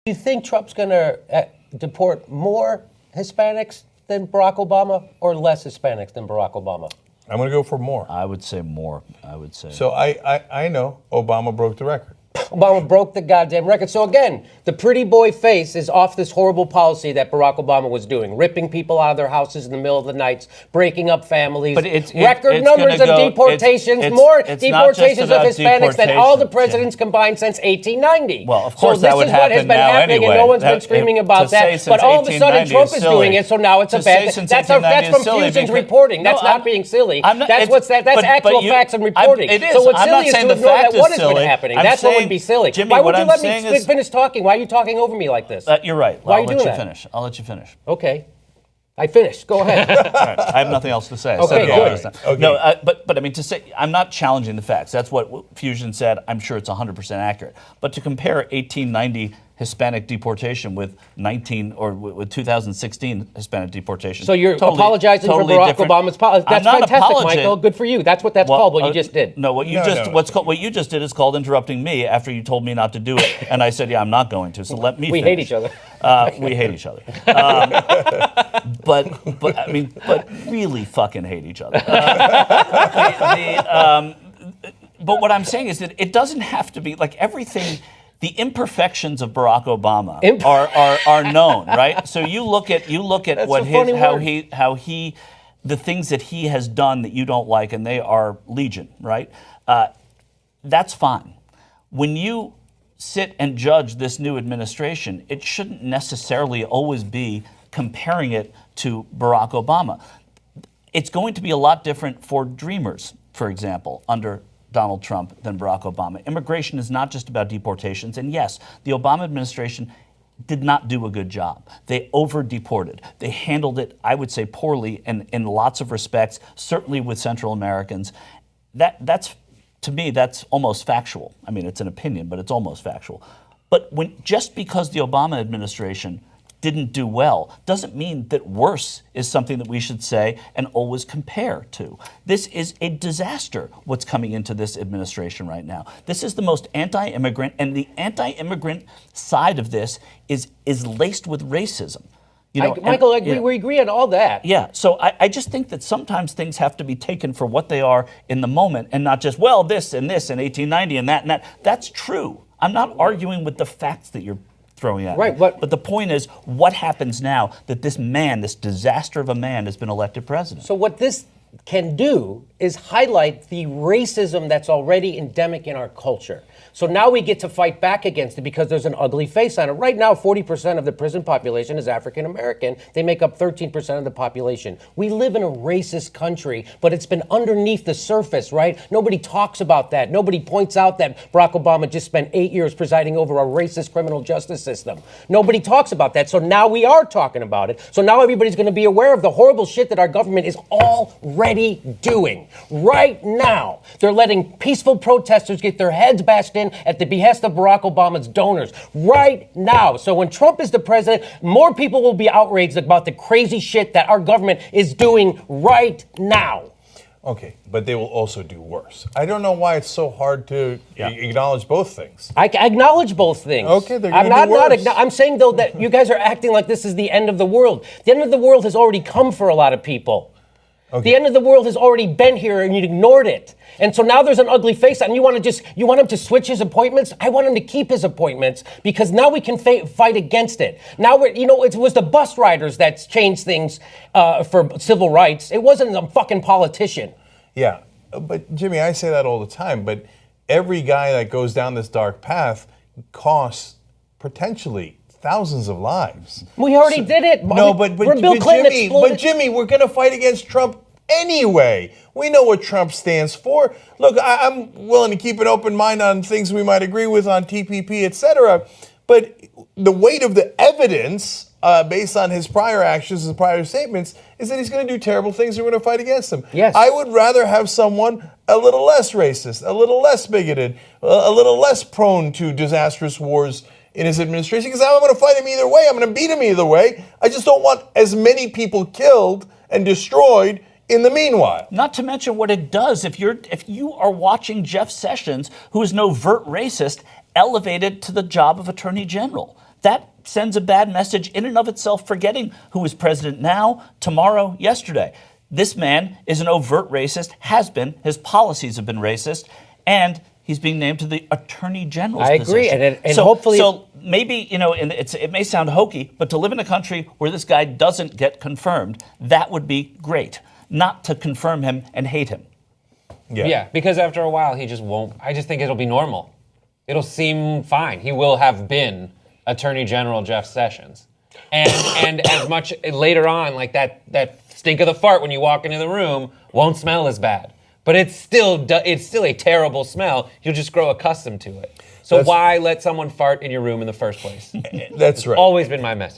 Do you think Trump's going to deport more Hispanics than Barack Obama or less Hispanics than Barack Obama? I'm going to go for more. I would say more. I would say. So I know Obama broke the record. Obama broke the goddamn record. So again, the pretty boy face is off this horrible policy that Barack Obama was doing, ripping people out of their houses in the middle of the night, breaking up families, but it's numbers of deportations, more deportations of Hispanics than all the presidents combined since 1890. Well, of course that would happen now anyway. And no one's been screaming about that. But all of a sudden Trump is doing it, so now it's a bad thing. That's from Fusion's reporting. That's not being silly. That's actual facts and reporting. So what's silly is to ignore that what has been happening. That's what would be silly. Jimmy, why would you let me finish talking? Why are you talking over me like this? You're right. Why are you doing that? I'll let you finish. Okay. I finished. Go ahead. All right. I have nothing else to say. Okay, good. Okay. No, but I mean, to say, I'm not challenging the facts. That's what Fusion said. I'm sure it's 100% accurate. But to compare 1890 Hispanic deportation with 2016 Hispanic deportation. So you're apologizing for Barack Obama's policy. That's fantastic, Michael. Good for you. That's what that's called. What you just did. No, what you just did is called interrupting me after you told me not to do it, and I said, yeah, I'm not going to. So let me. We hate each other. We hate each other. But really fucking hate each other. But what I'm saying is that it doesn't have to be like everything. The imperfections of Barack Obama are known, right? So you look at the things that he has done that you don't like, and they are legion, right? That's fine. When you sit and judge this new administration, it shouldn't necessarily always be comparing it to Barack Obama. It's going to be a lot different for Dreamers, for example, under Donald Trump than Barack Obama. Immigration is not just about deportations. And yes, the Obama administration did not do a good job. They over-deported. They handled it, I would say, poorly in lots of respects, certainly with Central Americans. That's to me, that's almost factual. I mean, it's an opinion, but it's almost factual. But just because the Obama administration didn't do well doesn't mean that worse is something that we should say and always compare to. This is a disaster, what's coming into this administration right now. This is the most anti-immigrant, and the anti-immigrant side of this is laced with racism. Michael, we agree on all that. Yeah, so I just think that sometimes things have to be taken for what they are in the moment and not just, well, this and 1890 and that. That's true. I'm not arguing with the facts that you're throwing at me. But the point is, what happens now that this disaster of a man has been elected president? So what this can do is highlight the racism that's already endemic in our culture. So now we get to fight back against it because there's an ugly face on it. Right now, 40% of the prison population is African American. They make up 13% of the population. We live in a racist country, but it's been underneath the surface, right? Nobody talks about that. Nobody points out that Barack Obama just spent 8 years presiding over a racist criminal justice system. Nobody talks about that. So now we are talking about it. So now everybody's going to be aware of the horrible shit that our government is already doing. Right now, they're letting peaceful protesters get their heads bashed in at the behest of Barack Obama's donors right now. So when Trump is the president, more people will be outraged about the crazy shit that our government is doing right now. Okay, but they will also do worse. I don't know why it's so hard to acknowledge both things. I acknowledge both things. Okay, they're going to do worse. I'm saying, though, that you guys are acting like this is the end of the world. The end of the world has already come for a lot of people. Okay. The end of the world has already been here, and you ignored it. And so now there's an ugly face, and you want him to switch his appointments? I want him to keep his appointments because now we can fight against it. Now it was the bus riders that changed things for civil rights. It wasn't a fucking politician. Yeah, but Jimmy, I say that all the time. But every guy that goes down this dark path costs potentially thousands of lives. We already did it. No, but Jimmy, we're going to fight against Trump anyway. We know what Trump stands for. Look, I'm willing to keep an open mind on things we might agree with on TPP, etc. But the weight of the evidence, based on his prior actions and prior statements, is that he's going to do terrible things and we're going to fight against him. Yes. I would rather have someone a little less racist, a little less bigoted, a little less prone to disastrous wars in his administration, because I'm going to fight him either way. I'm going to beat him either way. I just don't want as many people killed and destroyed in the meanwhile. Not to mention what it does if you are watching Jeff Sessions, who is no overt racist, elevated to the job of Attorney General. That sends a bad message in and of itself, forgetting who is president now, tomorrow, yesterday. This man is an overt racist, has been. His policies have been racist, and he's being named to the Attorney General's I agree, position. and hopefully... So maybe, and it may sound hokey, but to live in a country where this guy doesn't get confirmed, that would be great. Not to confirm him and hate him. Yeah, because after a while, he just won't. I just think it'll be normal. It'll seem fine. He will have been Attorney General Jeff Sessions. And as much later on, like that stink of the fart when you walk into the room won't smell as bad. But it's still a terrible smell. You'll just grow accustomed to it. So why let someone fart in your room in the first place? That's right. Always been my message.